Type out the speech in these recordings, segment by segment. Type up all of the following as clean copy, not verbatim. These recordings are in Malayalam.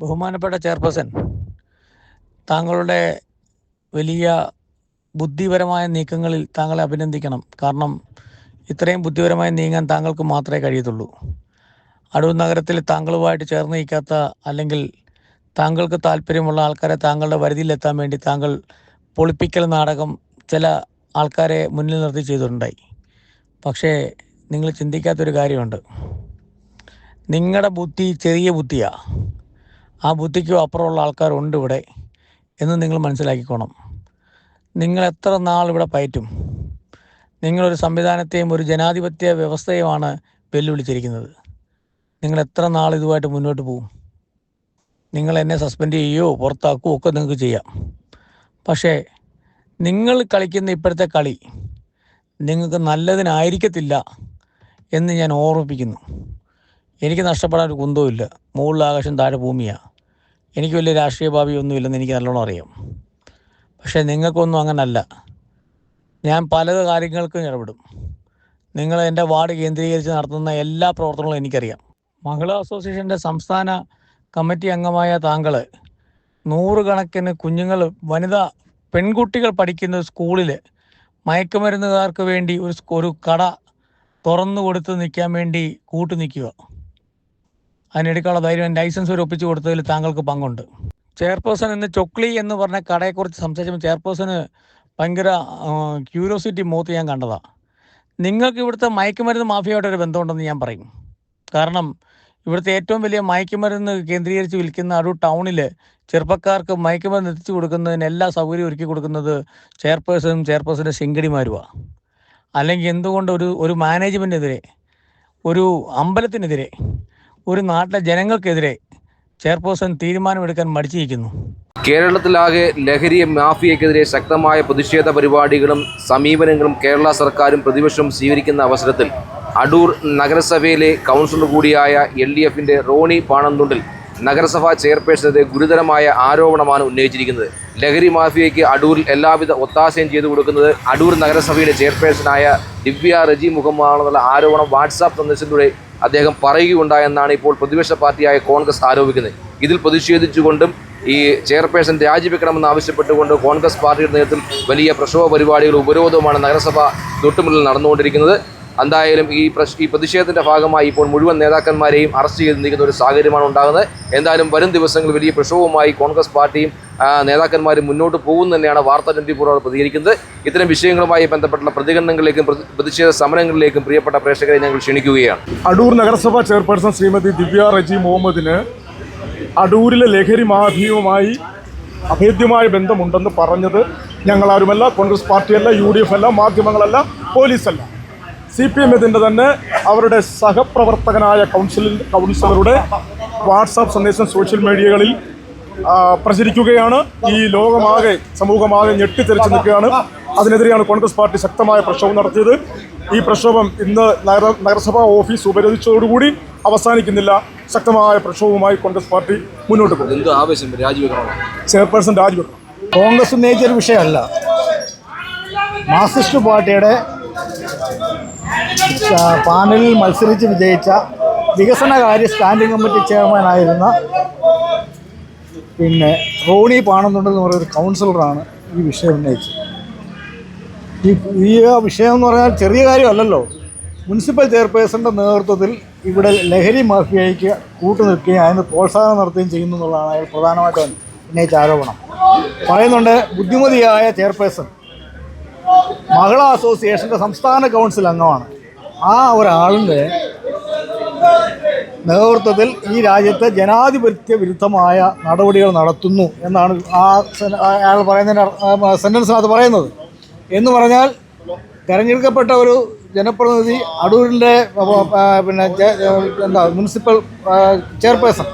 ബഹുമാനപ്പെട്ട ചെയർപേഴ്സൺ, താങ്കളുടെ വലിയ ബുദ്ധിപരമായ നീക്കങ്ങളിൽ താങ്കളെ അഭിനന്ദിക്കണം. കാരണം ഇത്രയും ബുദ്ധിപരമായി നീങ്ങാൻ താങ്കൾക്ക് മാത്രമേ കഴിയത്തുള്ളൂ. അടൂർ നഗരത്തിൽ താങ്കളുമായിട്ട് ചേർന്ന് നിൽക്കാത്ത, അല്ലെങ്കിൽ താങ്കൾക്ക് താല്പര്യമുള്ള ആൾക്കാരെ താങ്കളുടെ വരുതിയിലെത്താൻ വേണ്ടി താങ്കൾ പൊളിപ്പിക്കൽ നാടകം ചില ആൾക്കാരെ മുന്നിൽ നിർത്തി ചെയ്തിട്ടുണ്ടായി. പക്ഷേ നിങ്ങൾ ചിന്തിക്കാത്തൊരു കാര്യമുണ്ട്. നിങ്ങളുടെ ബുദ്ധി ചെറിയ ബുദ്ധിയാണ്. ആ ബുദ്ധിക്കും അപ്പുറമുള്ള ആൾക്കാരുണ്ട് ഇവിടെ എന്ന് നിങ്ങൾ മനസ്സിലാക്കിക്കോണം. നിങ്ങൾ എത്ര നാൾ ഇവിടെ പയറ്റും? നിങ്ങളൊരു സംവിധാനത്തെയും ഒരു ജനാധിപത്യ വ്യവസ്ഥയുമാണ് വെല്ലുവിളിച്ചിരിക്കുന്നത്. നിങ്ങൾ എത്ര നാൾ ഇതുമായിട്ട് മുന്നോട്ട് പോകും? നിങ്ങൾ എന്നെ സസ്പെൻഡ് ചെയ്യുകയോ പുറത്താക്കുകയോ ഒക്കെ നിങ്ങൾക്ക് ചെയ്യാം. പക്ഷേ നിങ്ങൾ കളിക്കുന്ന ഇപ്പോഴത്തെ കളി നിങ്ങൾക്ക് നല്ലതിനായിരിക്കത്തില്ല എന്ന് ഞാൻ ഓർമ്മിപ്പിക്കുന്നു. എനിക്ക് നഷ്ടപ്പെടാൻ ഒരു കുന്തവുമില്ല. മുകളിൽ ആകാശം താഴെ ഭൂമിയാണ്. എനിക്ക് വലിയ രാഷ്ട്രീയ ഭാവിയൊന്നുമില്ലെന്ന് എനിക്ക് നല്ലോണം അറിയാം. പക്ഷേ നിങ്ങൾക്കൊന്നും അങ്ങനല്ല. ഞാൻ പല കാര്യങ്ങൾക്കും ഇടപെടും. നിങ്ങൾ എൻ്റെ വാർഡ് കേന്ദ്രീകരിച്ച് നടത്തുന്ന എല്ലാ പ്രവർത്തനങ്ങളും എനിക്കറിയാം. മഹിളാ അസോസിയേഷൻ്റെ സംസ്ഥാന കമ്മിറ്റി അംഗമായ താങ്കൾ നൂറുകണക്കിന് കുഞ്ഞുങ്ങൾ, പെൺകുട്ടികൾ പഠിക്കുന്ന സ്കൂളിൽ മയക്കുമരുന്നുകാർക്ക് വേണ്ടി ഒരു കട തുറന്നു കൊടുത്ത് നിൽക്കാൻ വേണ്ടി കൂട്ടു നിൽക്കുക. അതിനെടുക്കാനുള്ള ധൈര്യം, ലൈസൻസ് വരെ ഒപ്പിച്ച് കൊടുത്തതിൽ താങ്കൾക്ക് പങ്കുണ്ട്. ചെയർപേഴ്സൺ ഇന്ന് ചൊക്ലി എന്ന് പറഞ്ഞ കടയെക്കുറിച്ച് സംസാരിച്ചപ്പോൾ ചെയർപേഴ്സന് ഭയങ്കര ക്യൂരിയോസിറ്റി മുഖത്ത് ഞാൻ കണ്ടതാണ്. നിങ്ങൾക്ക് ഇവിടുത്തെ മയക്കുമരുന്ന് മാഫിയയായിട്ടൊരു ബന്ധമുണ്ടെന്ന് ഞാൻ പറയും. കാരണം ഇവിടുത്തെ ഏറ്റവും വലിയ മയക്കുമരുന്ന് കേന്ദ്രീകരിച്ച് വിൽക്കുന്ന അടൂർ ടൗണിൽ ചെറുപ്പക്കാർക്ക് മയക്കുമരുന്ന് എത്തിച്ചു കൊടുക്കുന്നതിന് എല്ലാ സൗകര്യവും ഒരുക്കി കൊടുക്കുന്നത് ചെയർപേഴ്സൻ്റെ ശിങ്കടിമാരുമാണ്. അല്ലെങ്കിൽ എന്തുകൊണ്ട് ഒരു മാനേജ്മെൻറ്റിനെതിരെ, ഒരു അമ്പലത്തിനെതിരെ, ഒരു നാട്ടിലെ ജനങ്ങൾക്കെതിരെ ചെയർപേഴ്സൺ തീരുമാനമെടുക്കാൻ മടിച്ചിരിക്കുന്നു? കേരളത്തിലാകെ ലഹരി മാഫിയക്കെതിരെ ശക്തമായ പ്രതിഷേധ പരിപാടികളും സമീപനങ്ങളും കേരള സർക്കാരും പ്രതിപക്ഷവും സ്വീകരിക്കുന്ന അവസരത്തിൽ അടൂർ നഗരസഭയിലെ കൗൺസിലർ കൂടിയായ LDFിൻ്റെ റോണി പാണന്തുണ്ടിൽ നഗരസഭാ ചെയർപേഴ്സണെതിരെ ഗുരുതരമായ ആരോപണമാണ് ഉന്നയിച്ചിരിക്കുന്നത്. ലഹരി മാഫിയയ്ക്ക് അടൂരിൽ എല്ലാവിധ ഒത്താശയും ചെയ്തു കൊടുക്കുന്നത് അടൂർ നഗരസഭയുടെ ചെയർപേഴ്സണായ ദിവ്യ റജി മുഖമാണെന്നുള്ള ആരോപണം വാട്സാപ്പ് സന്ദേശത്തിലൂടെ അദ്ദേഹം പറയുകയുണ്ടായെന്നാണ് ഇപ്പോൾ പ്രതിപക്ഷ പാർട്ടിയായ കോൺഗ്രസ് ആരോപിക്കുന്നത്. ഇതിൽ പ്രതിഷേധിച്ചുകൊണ്ടും ഈ ചെയർപേഴ്സൺ രാജിവെക്കണമെന്ന് ആവശ്യപ്പെട്ടുകൊണ്ട് കോൺഗ്രസ് പാർട്ടിയുടെ നേതൃത്വത്തിൽ വലിയ പ്രക്ഷോഭ പരിപാടികളും ഉപരോധവുമാണ് നഗരസഭ തൊട്ടുമുന്നിൽ നടന്നുകൊണ്ടിരിക്കുന്നത്. എന്തായാലും ഈ പ്രതിഷേധത്തിൻ്റെ ഭാഗമായി ഇപ്പോൾ മുഴുവൻ നേതാക്കന്മാരെയും അറസ്റ്റ് ചെയ്ത് നീക്കുന്ന ഒരു സാഹചര്യമാണ് ഉണ്ടാകുന്നത്. എന്തായാലും വരും ദിവസങ്ങളിൽ വലിയ പ്രക്ഷോഭവുമായി കോൺഗ്രസ് പാർട്ടിയും നേതാക്കന്മാരും മുന്നോട്ട് പോകുന്നു തന്നെയാണ് വാർത്താ 24 പ്രതികരിക്കുന്നത്. ഇത്തരം വിഷയങ്ങളുമായി ബന്ധപ്പെട്ടുള്ള പ്രതികരണങ്ങളിലേക്കും പ്രതിഷേധ സമരങ്ങളിലേക്കും പ്രിയപ്പെട്ട പ്രേക്ഷകരെ ഞങ്ങൾ ക്ഷണിക്കുകയാണ്. അടൂർ നഗരസഭാ ചെയർപേഴ്സൺ ശ്രീമതി ദിവ്യ റജി മുഹമ്മദിന് അടൂരിലെ ലഹരി മാഫിയയുമായി അഭേദ്യമായ ബന്ധമുണ്ടെന്ന് പറഞ്ഞത് ഞങ്ങളാരുമല്ല, കോൺഗ്രസ് പാർട്ടിയല്ല, UDF അല്ല, മാധ്യമങ്ങളല്ല, പോലീസല്ല. CPM ഇതിൻ്റെ തന്നെ അവരുടെ സഹപ്രവർത്തകനായ കൗൺസിലറുടെ വാട്സാപ്പ് സന്ദേശം സോഷ്യൽ മീഡിയകളിൽ പ്രചരിക്കുകയാണ്. ഈ ലോകമാകെ, സമൂഹമാകെ ഞെട്ടിത്തെറിച്ച് നിൽക്കുകയാണ്. അതിനെതിരെയാണ് കോൺഗ്രസ് പാർട്ടി ശക്തമായ പ്രക്ഷോഭം നടത്തിയത്. ഈ പ്രക്ഷോഭം ഇന്ന് നഗരസഭാ ഓഫീസ് ഉപരോധിച്ചതോടുകൂടി അവസാനിക്കുന്നില്ല. ശക്തമായ പ്രക്ഷോഭവുമായി കോൺഗ്രസ് പാർട്ടി മുന്നോട്ട് പോകും. ചെയർപേഴ്സൺ രാജിവെക്കണം. കോൺഗ്രസ് ഉന്നയിച്ചൊരു വിഷയമല്ല. മാർക്സിസ്റ്റ് പാർട്ടിയുടെ പാനലിൽ മത്സരിച്ച് വിജയിച്ച വികസനകാര്യ സ്റ്റാൻഡിംഗ് കമ്മിറ്റി ചെയർമാനായിരുന്ന റോണി പാണന്തുണ്ടെന്ന് പറയുന്ന ഒരു കൗൺസിലറാണ് ഈ വിഷയം ഉന്നയിച്ചത്. ഈ വിഷയം എന്ന് പറഞ്ഞാൽ ചെറിയ കാര്യമല്ലല്ലോ. മുനിസിപ്പൽ ചെയർപേഴ്സൻ്റെ നേതൃത്വത്തിൽ ഇവിടെ ലഹരി മാഫിയയ്ക്ക് കൂട്ടുനിൽക്കുകയും അതിന് പ്രോത്സാഹനം നടത്തുകയും ചെയ്യുന്നു എന്നുള്ളതാണ് അയാൾ പ്രധാനമായിട്ടും ഉന്നയിച്ച ആരോപണം. പറയുന്നുണ്ട്, ബുദ്ധിമതിയായ ചെയർപേഴ്സൺ മഹിളാ അസോസിയേഷൻ്റെ സംസ്ഥാന കൗൺസിൽ അംഗമാണ്. ആ ഒരാളിൻ്റെ നേതൃത്വത്തിൽ ഈ രാജ്യത്തെ ജനാധിപത്യ വിരുദ്ധമായ നടപടികൾ നടത്തുന്നു എന്നാണ് അയാൾ പറയുന്നതിൻ്റെ സെൻറ്റൻസിനകത്ത് പറയുന്നത്. എന്ന് പറഞ്ഞാൽ തിരഞ്ഞെടുക്കപ്പെട്ട ഒരു ജനപ്രതിനിധി അടൂരിൻ്റെ മുനിസിപ്പൽ ചെയർപേഴ്സൺ,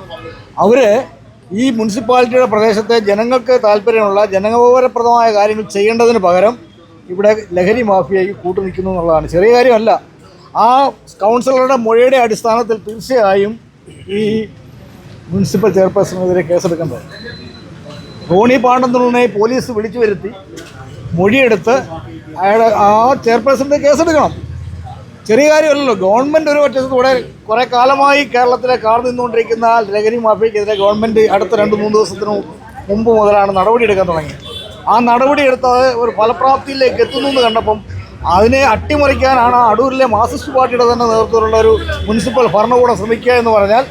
അവർ ഈ മുനിസിപ്പാലിറ്റിയുടെ പ്രദേശത്തെ ജനങ്ങൾക്ക് താല്പര്യമുള്ള ജനോപകാരപ്രദമായ കാര്യങ്ങൾ ചെയ്യേണ്ടതിന് പകരം ഇവിടെ ലഹരി മാഫിയയ്ക്ക് കൂട്ടുനിൽക്കുന്നു എന്നുള്ളതാണ്. ചെറിയ കാര്യമല്ല. ആ കൗൺസിലറുടെ മൊഴിയുടെ അടിസ്ഥാനത്തിൽ തീർച്ചയായും ഈ മുനിസിപ്പൽ ചെയർപേഴ്സണെതിരെ കേസെടുക്കേണ്ടത്. റോണി പാണന്തുണ്ടിനെ പോലീസ് വിളിച്ചു വരുത്തി മൊഴിയെടുത്ത് ആ ചെയർപേഴ്സൻ്റെ കേസെടുക്കണം. ചെറിയ കാര്യമല്ലല്ലോ. ഗവൺമെൻറ് ഒരു വശത്തൂടെ കുറേ കാലമായി കേരളത്തിലെ കാർ നിന്നുകൊണ്ടിരിക്കുന്ന ലഹരി മാഫിയക്കെതിരെ ഗവൺമെൻറ് അടുത്ത 2-3 ദിവസത്തിന് മുമ്പ് മുതലാണ് നടപടിയെടുക്കാൻ തുടങ്ങിയത്. ആ നടപടിയെടുത്തത് ഒരു ഫലപ്രാപ്തിയിലേക്ക് എത്തുന്നു എന്ന് കണ്ടപ്പം അതിനെ അട്ടിമറിക്കാനാണ് അടൂരിലെ മാർക്സിസ്റ്റ് പാർട്ടിയുടെ തന്നെ നേതൃത്വത്തിലുള്ള ഒരു മുനിസിപ്പൽ ഭരണകൂടം ശ്രമിക്കുക എന്ന് പറഞ്ഞാൽ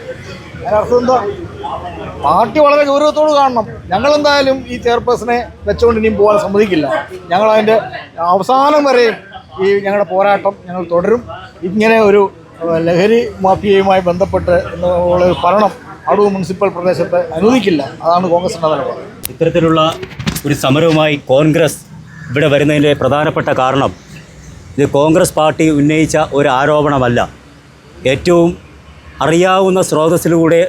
അതിനർത്ഥം എന്താ? പാർട്ടി വളരെ ഗൗരവത്തോട് കാണണം. ഞങ്ങളെന്തായാലും ഈ ചെയർപേഴ്സണെ വെച്ചുകൊണ്ട് ഇനിയും പോകാൻ സമ്മതിക്കില്ല. ഞങ്ങളതിൻ്റെ അവസാനം വരെയും ഈ ഞങ്ങളുടെ പോരാട്ടം ഞങ്ങൾ തുടരും. ഇങ്ങനെ ഒരു ലഹരി മാഫിയയുമായി ബന്ധപ്പെട്ട് ഉള്ള ഒരു ഭരണം അടൂർ മുനിസിപ്പൽ പ്രദേശത്ത് അനുവദിക്കില്ല. അതാണ് കോൺഗ്രസിൻ്റെ നിലപാട്. ഇത്തരത്തിലുള്ള ഒരു സമരവുമായി കോൺഗ്രസ് ഇവിടെ വരുന്നതിൻ്റെ പ്രധാനപ്പെട്ട കാരണം ഇത് കോൺഗ്രസ് പാർട്ടി ഉന്നയിച്ച ഒരു ആരോപണമല്ല. ഏറ്റവും അറിയാവുന്ന സ്രോതസ്സിലൂടെ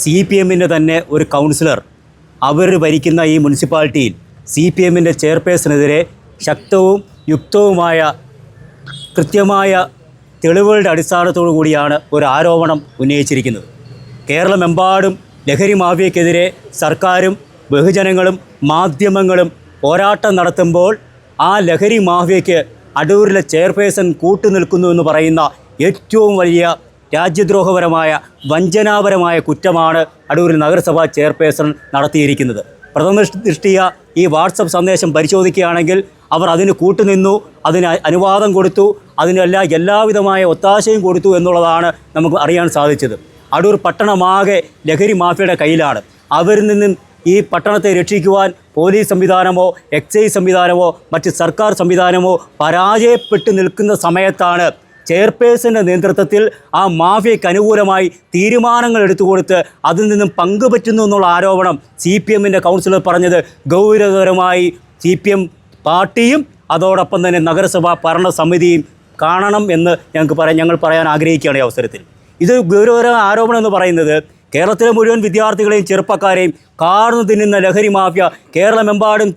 CPMൻ്റെ തന്നെ ഒരു കൗൺസിലർ അവർ ഭരിക്കുന്ന ഈ മുനിസിപ്പാലിറ്റിയിൽ CPMൻ്റെ ചെയർപേഴ്സണെതിരെ ശക്തവും യുക്തവുമായ കൃത്യമായ തെളിവുകളുടെ അടിസ്ഥാനത്തോടു കൂടിയാണ് ഒരു ആരോപണം ഉന്നയിച്ചിരിക്കുന്നത്. കേരളമെമ്പാടും ലഹരി മാഫിയക്കെതിരെ സർക്കാരും ബഹുജനങ്ങളും മാധ്യമങ്ങളും പോരാട്ടം നടത്തുമ്പോൾ ആ ലഹരി മാഫിയയ്ക്ക് അടൂരിലെ ചെയർപേഴ്സൺ കൂട്ടുനിൽക്കുന്നു എന്ന് പറയുന്ന ഏറ്റവും വലിയ രാജ്യദ്രോഹപരമായ വഞ്ചനാപരമായ കുറ്റമാണ് അടൂരിൽ നഗരസഭാ ചെയർപേഴ്സൺ നടത്തിയിരിക്കുന്നത്. പ്രഥമ ദൃഷ്ടിയ ഈ വാട്സപ്പ് സന്ദേശം പരിശോധിക്കുകയാണെങ്കിൽ അവർ അതിന് കൂട്ടുനിന്നു, അതിന് അനുവാദം കൊടുത്തു, എല്ലാവിധമായ ഒത്താശയും കൊടുത്തു എന്നുള്ളതാണ് നമുക്ക് അറിയാൻ സാധിച്ചത്. അടൂർ പട്ടണമാകെ ലഹരി മാഫിയയുടെ കയ്യിലാണ്. അവരിൽ നിന്നും ഈ പട്ടണത്തെ രക്ഷിക്കുവാൻ പോലീസ് സംവിധാനമോ എക്സൈസ് സംവിധാനമോ മറ്റ് സർക്കാർ സംവിധാനമോ പരാജയപ്പെട്ട് നിൽക്കുന്ന സമയത്താണ് ചെയർപേഴ്സൻ്റെ നേതൃത്വത്തിൽ ആ മാഫിയയ്ക്ക് അനുകൂലമായി തീരുമാനങ്ങൾ എടുത്തുകൊടുത്ത് അതിൽ നിന്നും പങ്കുപറ്റുന്നു എന്നുള്ള ആരോപണം CPMൻ്റെ കൗൺസിലർ പറഞ്ഞത് ഗൗരവതരമായി CPM പാർട്ടിയും അതോടൊപ്പം തന്നെ നഗരസഭാ ഭരണസമിതിയും കാണണം എന്ന് ഞങ്ങൾ പറയാൻ ആഗ്രഹിക്കുകയാണ് ഈ അവസരത്തിൽ. ഇത് ഗൗരവതരമായ ആരോപണം എന്ന് പറയുന്നത് കേരളത്തിലെ മുഴുവൻ വിദ്യാർത്ഥികളെയും ചെറുപ്പക്കാരെയും കാർന്നു തിന്നുന്ന ലഹരി മാഫിയ കേരളമെമ്പാടും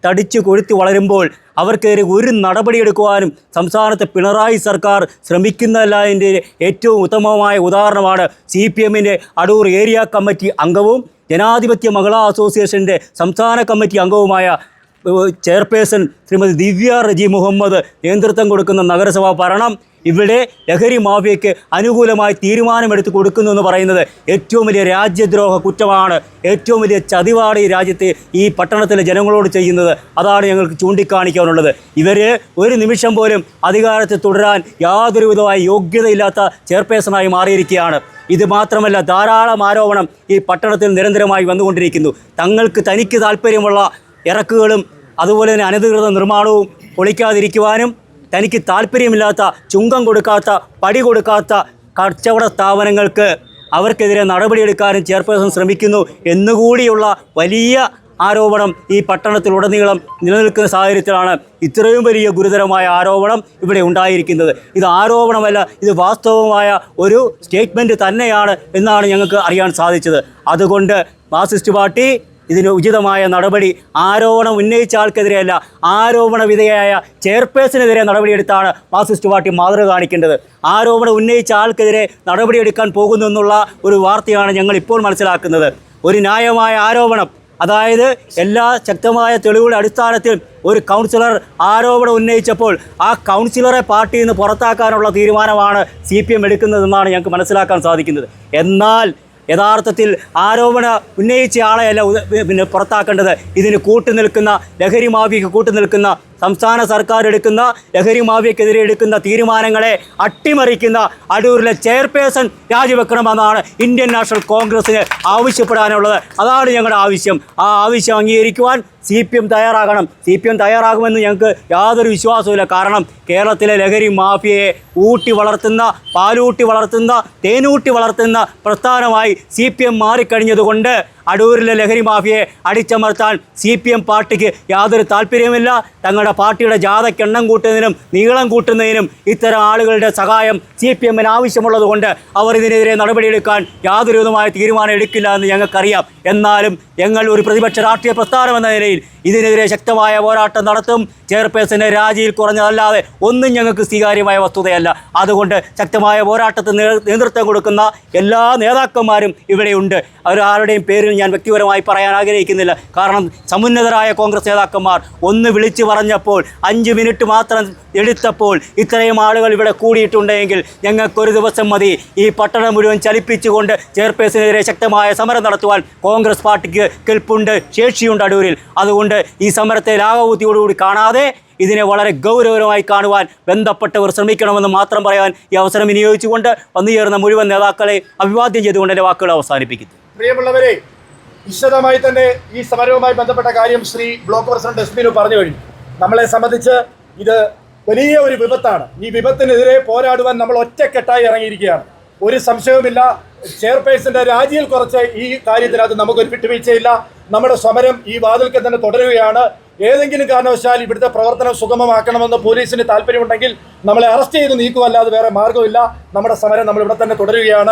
തടിച്ച് കൊഴുത്തി വളരുമ്പോൾ അവർക്കെതിരെ ഒരു നടപടിയെടുക്കുവാനും സംസ്ഥാനത്തെ പിണറായി സർക്കാർ ശ്രമിക്കുന്നതിൻ്റെ ഏറ്റവും ഉത്തമമായ ഉദാഹരണമാണ് CPMൻ്റെ അടൂർ ഏരിയ കമ്മിറ്റി അംഗവും ജനാധിപത്യ മഹിളാ അസോസിയേഷൻ്റെ സംസ്ഥാന കമ്മിറ്റി അംഗവുമായ ചെയർപേഴ്സൺ ശ്രീമതി ദിവ്യ റജി മുഹമ്മദ് നേതൃത്വം കൊടുക്കുന്ന നഗരസഭാ ഭരണം ഇവിടെ ലഹരി മാഫിയയ്ക്ക് അനുകൂലമായി തീരുമാനമെടുത്ത് കൊടുക്കുന്നു എന്ന് പറയുന്നത് ഏറ്റവും വലിയ രാജ്യദ്രോഹ കുറ്റമാണ്. ഏറ്റവും വലിയ ചതിവാണ് ഈ രാജ്യത്തെ ഈ പട്ടണത്തിലെ ജനങ്ങളോട് ചെയ്യുന്നത്. അതാണ് ഞങ്ങൾക്ക് ചൂണ്ടിക്കാണിക്കാനുള്ളത്. ഇവർ ഒരു നിമിഷം പോലും അധികാരത്തിൽ തുടരാൻ യാതൊരുവിധമായ യോഗ്യതയില്ലാത്ത ചെയർപേഴ്സണായി മാറിയിരിക്കുകയാണ്. ഇത് മാത്രമല്ല, ധാരാളം ആരോപണം ഈ പട്ടണത്തിൽ നിരന്തരമായി വന്നുകൊണ്ടിരിക്കുന്നു. തനിക്ക് താല്പര്യമുള്ള ഇറക്കുകളും അതുപോലെ തന്നെ അനധികൃത നിർമ്മാണവും പൊളിക്കാതിരിക്കുവാനും തനിക്ക് താല്പര്യമില്ലാത്ത ചുങ്കം കൊടുക്കാത്ത പടി കൊടുക്കാത്ത കച്ചവട സ്ഥാപനങ്ങൾക്ക് അവർക്കെതിരെ നടപടിയെടുക്കാനും ചെയർപേഴ്സൺ ശ്രമിക്കുന്നു എന്നുകൂടിയുള്ള വലിയ ആരോപണം ഈ പട്ടണത്തിലുടനീളം നിലനിൽക്കുന്ന സാഹചര്യത്തിലാണ് ഇത്രയും വലിയ ഗുരുതരമായ ആരോപണം ഇവിടെ ഉണ്ടായിരിക്കുന്നത്. ഇത് ആരോപണമല്ല, ഇത് വാസ്തവമായ ഒരു സ്റ്റേറ്റ്മെൻറ്റ് തന്നെയാണ് എന്നാണ് ഞങ്ങൾക്ക് അറിയാൻ സാധിച്ചത്. അതുകൊണ്ട് മാർക്സിസ്റ്റ് പാർട്ടി ഇതിന് ഉചിതമായ നടപടി ആരോപണം ഉന്നയിച്ച ആൾക്കെതിരെയല്ല, ആരോപണ വിധേയയായ ചെയർപേഴ്സണെതിരെ നടപടിയെടുത്താണ് മാർക്സിസ്റ്റ് പാർട്ടി മാതൃക കാണിക്കേണ്ടത്. ആരോപണം ഉന്നയിച്ച ആൾക്കെതിരെ നടപടിയെടുക്കാൻ പോകുന്നു എന്നുള്ള ഒരു വാർത്തയാണ് ഞങ്ങൾ ഇപ്പോൾ മനസ്സിലാക്കുന്നത്. ഒരു ന്യായമായ ആരോപണം, അതായത് എല്ലാ ശക്തമായ തെളിവുകളുടെ അടിസ്ഥാനത്തിൽ ഒരു കൗൺസിലർ ആരോപണം ഉന്നയിച്ചപ്പോൾ ആ കൗൺസിലറെ പാർട്ടിയിൽ നിന്ന് പുറത്താക്കാനുള്ള തീരുമാനമാണ് CPM എടുക്കുന്നതെന്നാണ് ഞങ്ങൾക്ക് മനസ്സിലാക്കാൻ സാധിക്കുന്നത്. എന്നാൽ യഥാർത്ഥത്തിൽ ആരോപണ ഉന്നയിച്ച ആളെയല്ല പുറത്താക്കേണ്ടത്. ഇതിന് കൂട്ടുനിൽക്കുന്ന ലഹരി മാഫിയയ്ക്ക് കൂട്ടുനിൽക്കുന്ന സംസ്ഥാന സർക്കാർ എടുക്കുന്ന ലഹരി മാഫിയക്കെതിരെ എടുക്കുന്ന തീരുമാനങ്ങളെ അട്ടിമറിക്കുന്ന അടൂരിലെ ചെയർപേഴ്സൺ രാജിവെക്കണമെന്നാണ് ഇന്ത്യൻ നാഷണൽ കോൺഗ്രസ്സിന് ആവശ്യപ്പെടാനുള്ളത്. അതാണ് ഞങ്ങളുടെ ആവശ്യം. ആ ആവശ്യം അംഗീകരിക്കുവാൻ CPM തയ്യാറാകണം. CPM തയ്യാറാകുമെന്ന് ഞങ്ങൾക്ക് യാതൊരു വിശ്വാസവുമില്ല. കാരണം കേരളത്തിലെ ലഹരി മാഫിയയെ ഊട്ടി വളർത്തുന്ന, പാലൂട്ടി വളർത്തുന്ന, തേനൂട്ടി വളർത്തുന്ന പ്രസ്ഥാനമായി CPM മാറിക്കഴിഞ്ഞതുകൊണ്ട് അടൂരിലെ ലഹരി മാഫിയയെ അടിച്ചമർത്താൻ CPM പാർട്ടിക്ക് യാതൊരു താല്പര്യമില്ല. തങ്ങളുടെ പാർട്ടിയുടെ ജാഥയ്ക്ക് എണ്ണം കൂട്ടുന്നതിനും നീളം കൂട്ടുന്നതിനും ഇത്തരം ആളുകളുടെ സഹായം CPMന് ആവശ്യമുള്ളതുകൊണ്ട് അവർ ഇതിനെതിരെ നടപടിയെടുക്കാൻ യാതൊരു വിധമായ തീരുമാനം എടുക്കില്ല എന്ന് ഞങ്ങൾക്കറിയാം. എന്നാലും ഞങ്ങൾ ഒരു പ്രതിപക്ഷ രാഷ്ട്രീയ പ്രസ്ഥാനം എന്ന നിലയിൽ ഇതിനെതിരെ ശക്തമായ പോരാട്ടം നടത്തും. ചെയർപേഴ്സന്റെ രാജിയിൽ കുറഞ്ഞതല്ലാതെ ഒന്നും ഞങ്ങൾക്ക് സ്വീകാര്യമായ വസ്തുതയല്ല. അതുകൊണ്ട് ശക്തമായ പോരാട്ടത്തിന് നേതൃത്വം കൊടുക്കുന്ന എല്ലാ നേതാക്കന്മാരും ഇവിടെയുണ്ട്. അവരാരുടെയും പേരിൽ പേരിൽ ഞാൻ വ്യക്തിപരമായി പറയാൻ ആഗ്രഹിക്കുന്നില്ല. കാരണം സമുന്നതരായ കോൺഗ്രസ് നേതാക്കന്മാർ ഒന്ന് വിളിച്ചു പറഞ്ഞപ്പോൾ 5 മിനിറ്റ് മാത്രം എടുത്തപ്പോൾ ഇത്രയും ആളുകൾ ഇവിടെ കൂടിയിട്ടുണ്ടെങ്കിൽ ഞങ്ങൾക്കൊരു ദിവസം മതി ഈ പട്ടണം മുഴുവൻ ചലിപ്പിച്ചുകൊണ്ട് ചെയർപേഴ്സണെതിരെ ശക്തമായ സമരം നടത്തുവാൻ കോൺഗ്രസ് പാർട്ടിക്ക് കെൽപ്പുണ്ട്, ശേഷിയുണ്ട് അടൂരിൽ. അതുകൊണ്ട് ഈ സമരത്തെ ലാഘവബുദ്ധിയോടുകൂടി കാണാതെ ഇതിനെ വളരെ ഗൗരവമായി കാണുവാൻ ബന്ധപ്പെട്ടവർ ശ്രമിക്കണമെന്ന് മാത്രം പറയാൻ ഈ അവസരം വിനിയോഗിച്ചുകൊണ്ട് വന്നുചേർന്ന മുഴുവൻ നേതാക്കളെ അഭിവാദ്യം ചെയ്തുകൊണ്ട് എൻ്റെ വാക്കുകൾ അവസാനിപ്പിക്കുന്നു. പ്രിയമുള്ളവരെ, വിശദമായി തന്നെ ഈ സമരവുമായി ബന്ധപ്പെട്ട കാര്യം Shri block president S Binu പറഞ്ഞു കഴിഞ്ഞു. നമ്മളെ സംബന്ധിച്ച് ഇത് വലിയ ഒരു വിപത്താണ്. ഈ വിപത്തിനെതിരെ പോരാടുവാൻ നമ്മൾ ഒറ്റക്കെട്ടായി ഇറങ്ങിയിരിക്കുകയാണ്. ഒരു സംശയവുമില്ല, ചെയർപേഴ്സന്റെ രാജിയിൽ കുറച്ച് ഈ കാര്യത്തിനകത്ത് നമുക്കൊരു വിട്ടുവീഴ്ചയില്ല. നമ്മുടെ സമരം ഈ വാതിൽക്ക് തന്നെ തുടരുകയാണ്. ഏതെങ്കിലും കാരണവശാൽ ഇവിടുത്തെ പ്രവർത്തനം സുഗമമാക്കണമെന്ന് പോലീസിന് താല്പര്യമുണ്ടെങ്കിൽ നമ്മളെ അറസ്റ്റ് ചെയ്ത് നീക്കുമല്ലാതെ വേറെ മാർഗ്ഗമില്ല. നമ്മുടെ സമരം നമ്മൾ ഇവിടെ തന്നെ തുടരുകയാണ്.